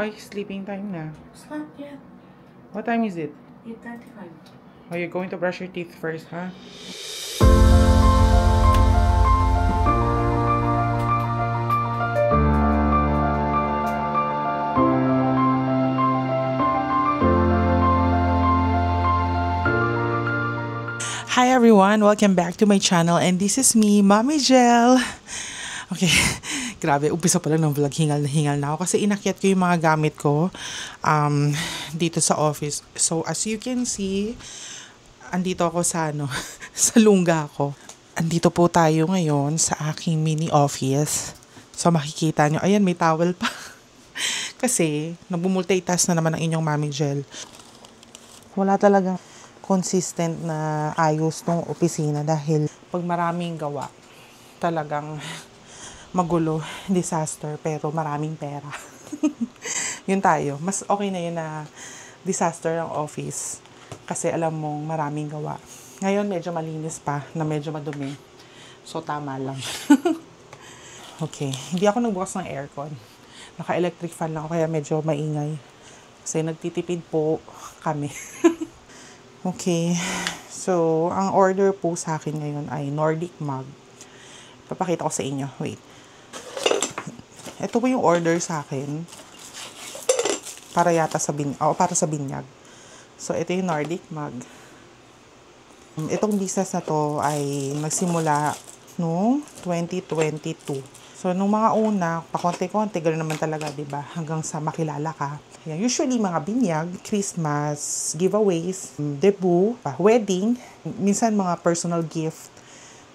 Ay, sleeping time na. It's not yet. What time is it? 8:35. Oh, you're going to brush your teeth first, huh? Hi everyone! Welcome back to my channel and this is me, Mommy Gel. Okay, grabe, umpisa pa lang ng vlog, hingal na ako kasi inakyat ko yung mga gamit ko dito sa office. So as you can see, andito ako sa sa lungga ako. Andito po tayo ngayon sa aking mini office. So makikita nyo, ayan may towel pa. Kasi nagmumultitask na naman ang inyong Mommy Gel. Wala talagang consistent na ayos ng opisina dahil pag maraming gawa, talagang magulo, disaster, pero maraming pera. Yun tayo. Mas okay na yun na disaster ang office kasi alam mong maraming gawa. Ngayon medyo malinis pa na medyo madumi. So tama lang. Okay, hindi ako nagbukas ng aircon. Naka-electric fan lang ako kaya medyo maingay. Kasi nagtitipid po kami. Okay, so ang order po sa akin ngayon ay Nordic mug. Papakita ko sa inyo. Wait. Ito po yung order sa akin. Para yata sa para sa binyag. So ito yung Nordic mug. Itong business na to ay nagsimula no 2022. So, nung mga una, pakonti-konti, gano'n naman talaga, diba? Hanggang sa makilala ka. Yan. Usually, mga binyag, Christmas, giveaways, debut, wedding, minsan mga personal gift,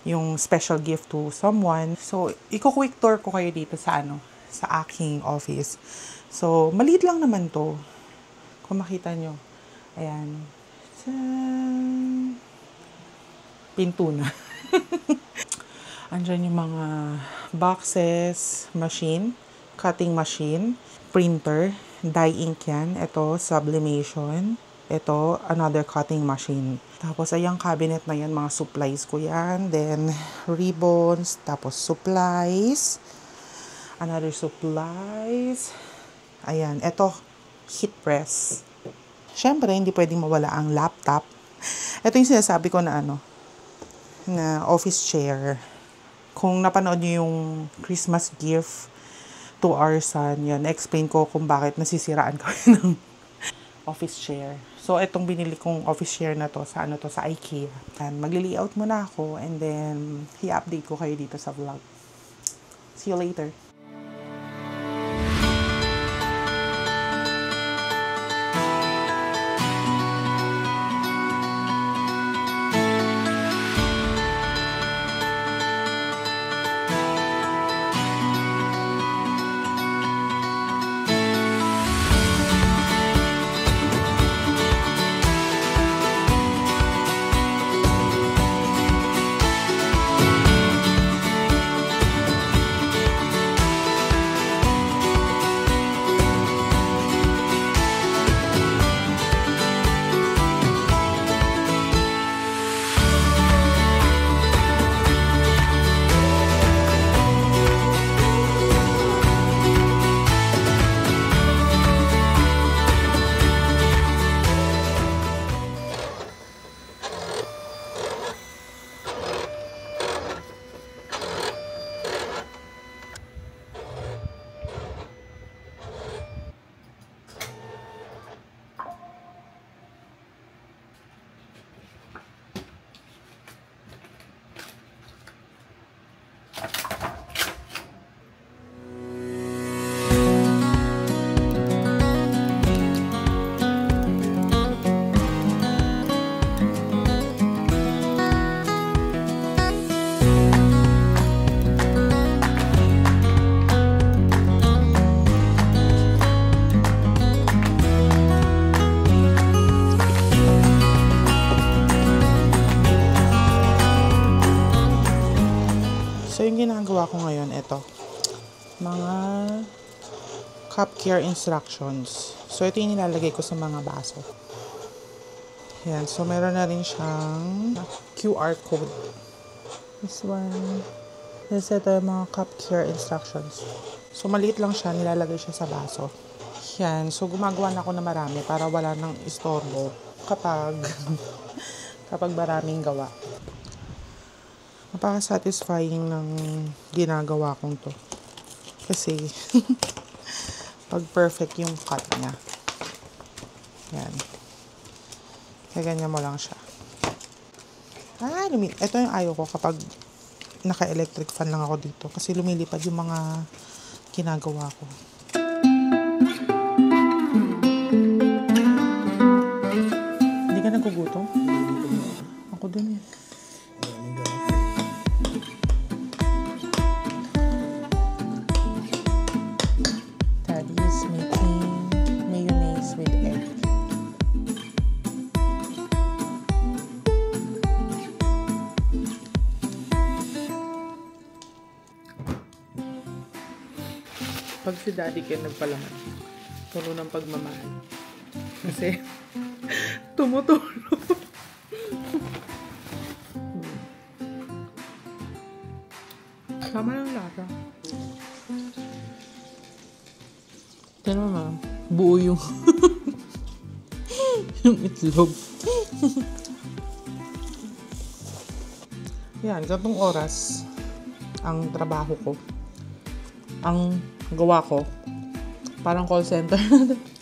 yung special gift to someone. So, iko-quick tour ko kayo dito sa sa aking office. So, maliit lang naman to. Kung makita nyo. Ayan. Pinto na. Andyan yung mga boxes, machine, cutting machine, printer, dye ink yan. Ito, sublimation. Ito, another cutting machine. Tapos, ayang cabinet na yan, mga supplies ko yan. Then, ribbons, tapos supplies. Another supplies. Ayan, ito, heat press. Siyempre, hindi pwedeng mawala ang laptop. Ito yung sinasabi ko na na office chair. Kung napanood niyo yung Christmas gift to our son, yan, explain ko kung bakit nasisiraan kami ng office chair. So, itong binili kong office chair na to, sa IKEA. And magli-layout muna ako, and then, i-update ko kayo dito sa vlog. See you later. So, yung ginagawa ko ngayon, ito. Mga cup care instructions. So, ito yung nilalagay ko sa mga baso. Yan. So, meron na rin siyang QR code. This one. This ito yung mga cup care instructions. So, maliit lang siya. Nilalagay siya sa baso. Yan, so gumagawa na ako na marami para wala nang istorbo kapag kapag maraming gawa. Napaka-satisfying ng ginagawa kong to. Kasi pag perfect yung cut niya. Yan. Kaya ganyan mo lang siya. Ito yung ayaw ko kapag naka-electric fan lang ako dito. Kasi lumilipad yung mga ginagawa ko. Hindi ka nagugutom? Ako din eh. Daddy is making mayonnaise with egg. Pag si Daddy kayo nagpalaman, puno ng pagmamahal. Kasi tumutulong. Sama ng lasa. Tignan mo ma'am, buo yung yung itlog. Yan, ganitong oras ang trabaho ko. Ang gawa ko, parang call center.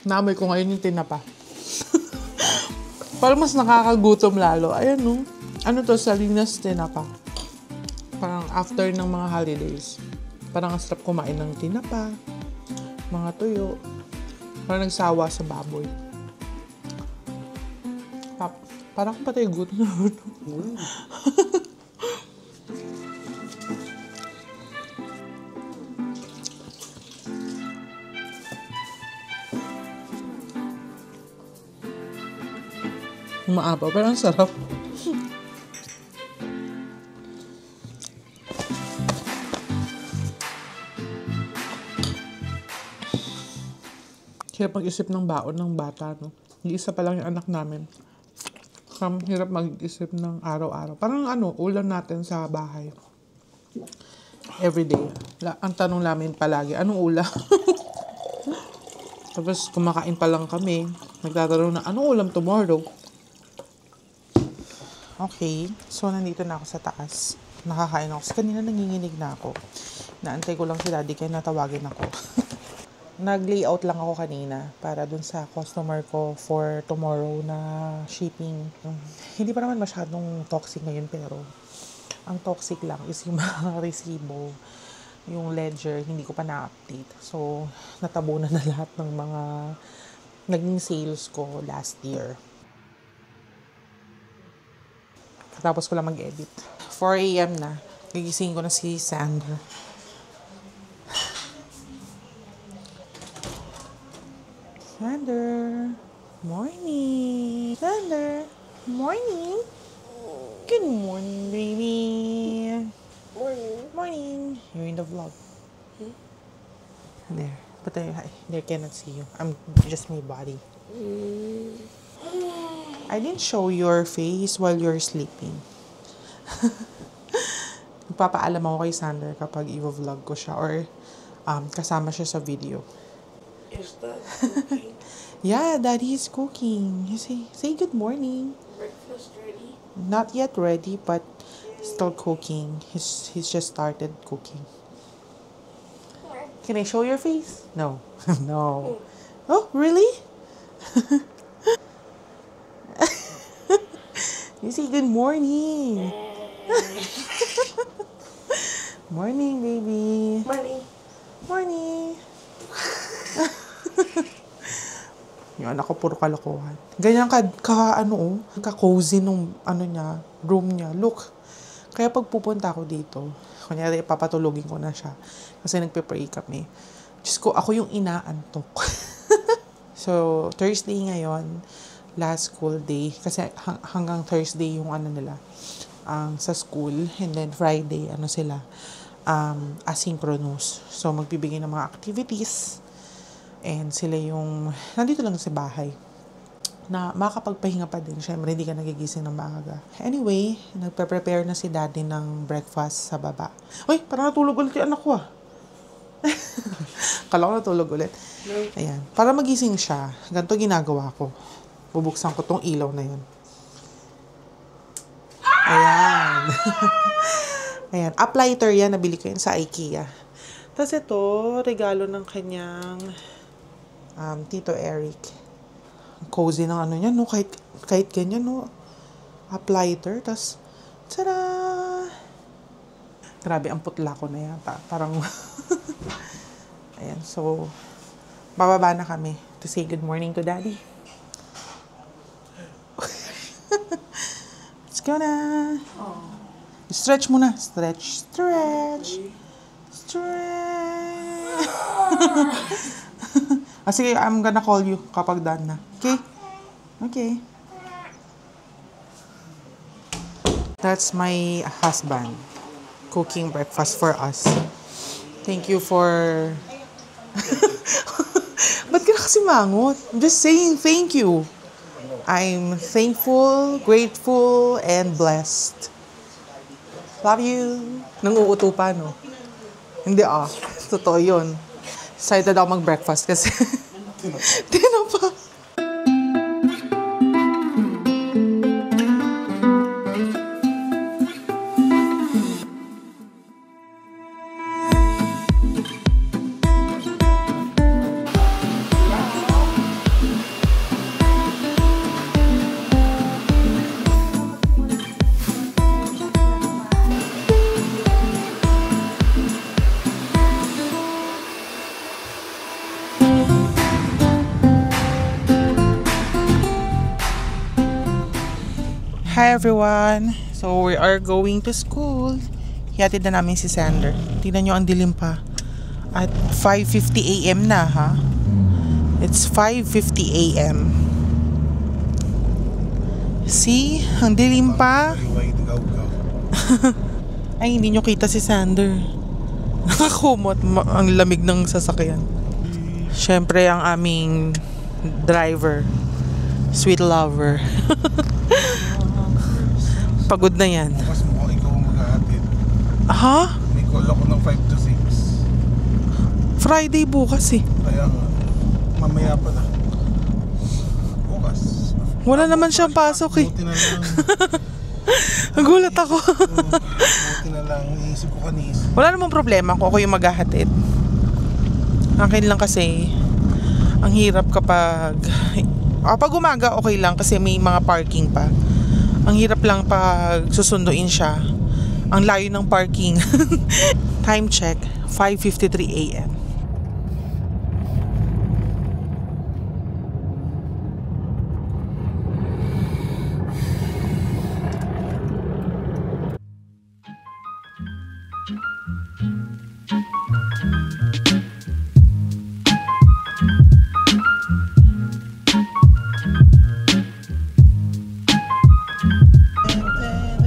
Naamoy ko ngayon yung tinapa. Parang mas nakakagutom lalo. Ayan no. Ano to, Salinas tinapa. Parang after ng mga holidays. Parang ang sarap kumain ng tinapa, mga tuyo. Parang nagsawa sa baboy. Parang patay gutom na. Maapaw, pero ang sarap. Hirap mag-isip ng baon ng bata, no? Isa pa lang yung anak namin. Hirap mag-isip ng araw-araw. Parang ulam natin sa bahay. Everyday. Ang tanong namin palagi, anong ulam? Tapos kumakain pa lang kami. Nagtatanong na, anong ulam tomorrow? Okay, so nandito na ako sa taas. Nakakain ako. Kanina nanginginig na ako. Naantay ko lang si Daddy kaya natawagin ako. Nag-layout lang ako kanina para dun sa customer ko for tomorrow na shipping. Hindi pa naman masyadong toxic ngayon pero ang toxic lang is yung mga resibo, yung ledger, hindi ko pa na-update. So, natabunan na lahat ng mga naging sales ko last year. Tapos ko lang mag-edit. 4 a.m. na. Gigising ko na si Sandra. Sander, morning. Sander, morning. Good morning, baby. Morning. Morning. You're in the vlog. There. But they cannot see you. I'm just my body. I didn't show your face while you're sleeping. Nagpapaalam ako kay Sander kapag i-vlog ko siya or kasama siya sa video. Is that cooking? Yeah, Daddy is cooking. You say good morning. Breakfast ready? Not yet ready, but still cooking. He's just started cooking. Can I show your face? No. No. Oh, really? You say good morning. Morning, baby. Morning. Morning. Yung anak ko puro kalokohan. Ganyan ka-cozy nung niya, room niya. Look. Kaya pag pupunta ako dito, kunyari papatulogin ko na siya. Kasi nagpe-pray kami. Diyos ko, ako yung inaantok. So, Thursday ngayon, last school day. Kasi hanggang Thursday yung nila, sa school. And then Friday, sila, asynchronous. So, magbibigay ng mga activities. And sila yung, nandito lang sa bahay. Na makakapagpahinga pa din. Siyempre, hindi ka nagigising ng maaga. Anyway, nagpe-prepare na si Daddy ng breakfast sa baba. Uy, parang natulog ulit yung anak ko Kala ko natulog ulit. Ayan. Para magising siya, ganito ginagawa ko. Bubuksan ko tong ilaw na yun. Ayan. Ayan. Uplighter yan. Nabili ko yan sa IKEA. Tapos ito, regalo ng kanyang Tito Eric. Cozy ng ano niya, no? Kahit ganyan, no? Uplighter. Tapos, tada! Grabe, ang putla ko na yata. Parang, ayan. So, bababa na kami to say good morning to Daddy. Let's go na. Stretch muna. Stretch. Sige, I'm gonna call you kapag done na. Okay. That's my husband cooking breakfast for us. Thank you for... Ba't ka na kasi mangot? I'm just saying thank you. I'm thankful, grateful, and blessed. Love you. Nanguuto pa, no? Hindi totoo yun. Excited ako mag-breakfast kasi tinapa. Hi everyone! So we are going to school. Hihatid na namin si Sander. Tingnan nyo, ang dilim pa. At 5:50 AM na, ha? It's 5:50 AM. See? Ang dilim pa. Ay, hindi nyo kita si Sander. Nakakumot. Ang lamig ng sasakyan. Siyempre, ang aming driver. Sweet lover. Pagod na yan. Bukas mukhang ikaw ang maghahatid. Ha? May call ako ng 5 to 6. Friday bukas eh. Kaya nga, mamaya pa na. Bukas. Wala naman siyang pasok eh. Buti na lang. Nagulat ako. Buti na lang. Iisip ko kanis. Wala namang problema kung ako yung maghahatid. Akin lang kasi, ang hirap kapag... pag umaga okay lang kasi may mga parking pa. Ang hirap lang pag susunduin siya. Ang layo ng parking. Time check, 5:53 AM.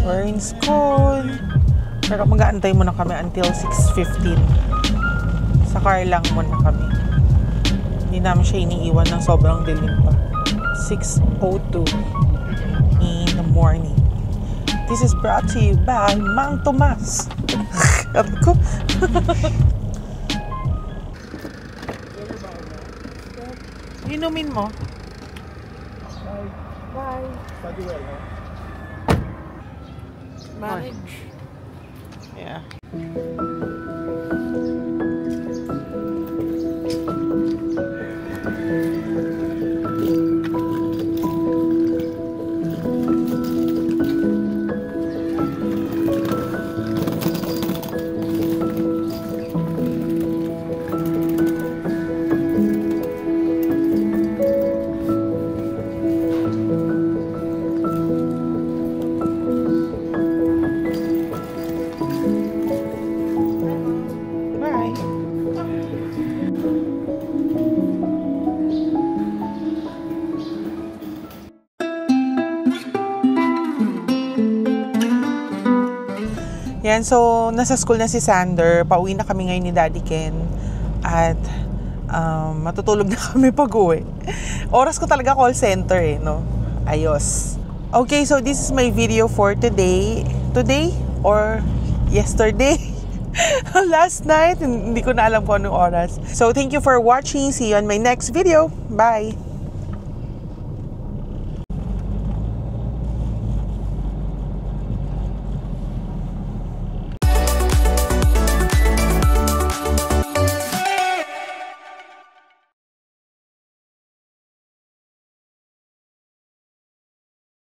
We're in school. Pero mag-aantay muna kami until 6:15. Sa car lang muna kami. Hindi namin siya iniiwan ng sobrang dilim pa. 6:02 in the morning. This is brought to you by Mang Tomas. Sabi ko. Inumin mo. Bye. Study well, ha? Manage. Yeah. Yan, so nasa school na si Sander. Pauwi na kami ngayon ni Daddy Ken. At matutulog na kami pag-uwi. Oras ko talaga call center eh, no? Ayos. Okay, so this is my video for today. Today or yesterday? Last night, hindi ko na alam kung anong oras. So, thank you for watching. See you on my next video. Bye!